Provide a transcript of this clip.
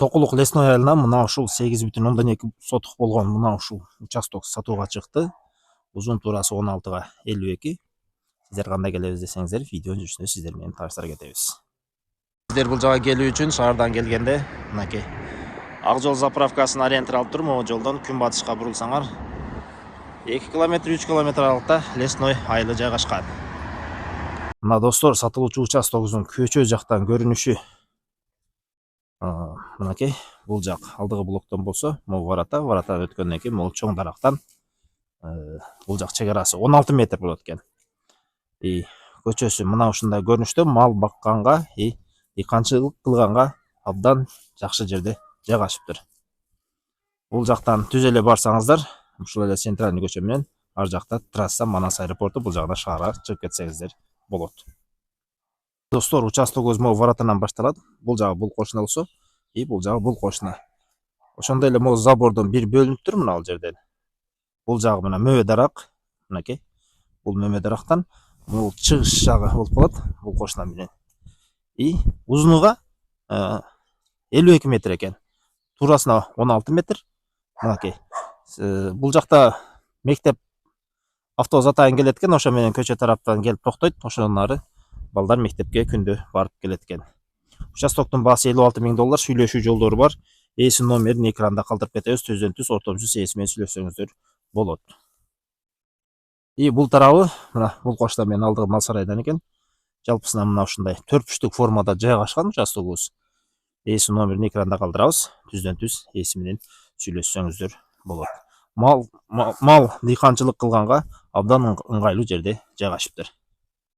Токулук лесной айылынан мына ушул 8,2 сотук болгон мына ушул участок сатууга чыкты. Узун туурасы 16,52. Сиздер кандай келебиз десеңиздер, видеонун жүрүшүндө сиздер менен таныштыра кетебиз. Сиздер бул жака келүү үчүн шаардан келгенде мынакей Ак жол заправкасына ориентир алып туруп, могу жолдон күнбатышка бурулсаңар 2 километр 3 километр аралыкта лесной айылы жайгашкан. Мына достор, сатылуучу участогубуздун көчө жактан көрүнүшү мынакей. Бул жак алдыгы блоктон болсо, могу варатан өткөндөн кийин могу чоң дарактан бул жак чек арасы 16 метр болот экен. Көчөсү мына ушундай көрүнүштө мал бакканга, дыйканчылык кылганга абдан жакшы жерде жайгашыптыр. Бул жактан түз эле барсаңыздар, ушул эле центральный көчө менен ар жакта трасса Манас аэропорту, бул жагына шаарга чыгып кетсеңиздер болот. Достор, участогубуз могу варатанан башталат. Бул жагы бул кошуна болсо, бул жагы бул кошуна. Ошондой эле могу забордон бир бөлүнүп тур мына ал жерден. Бул жагы мына мөбө дарак, мынакей. Бул мөбө дарактан бул чыгыш жагы болуп калат бул кошуна менен. Узунуга 52 метр экен. Туурасына 16 метр. Мынакей. Бул жакта мектеп автобус атайын келет экен, ошо менен көчө тараптан келип токтойт. Ошондон ары балдар мектепке күндө барып келет экен. Участоктун баасы $56,000, сүйлөшүү жолдору бар. Ээси номерин экранда калтырып кетебиз. Түздөн-түз ортомчу ээси менен сүйлөшсөңүздөр болот. Бул тарабы мына бул кошуна менен алдыгы мал сарайдан экен. Жалпысынан мына ушундай 4 бурчтук формада жайгашкан участогубуз. Ээси номерин экранда калтырабыз. Түздөн-түз ээси менен сүйлөшсөңүздөр болот. Мал дыйканчылык кылганга абдан ыңгайлуу жерде жайгашыптыр.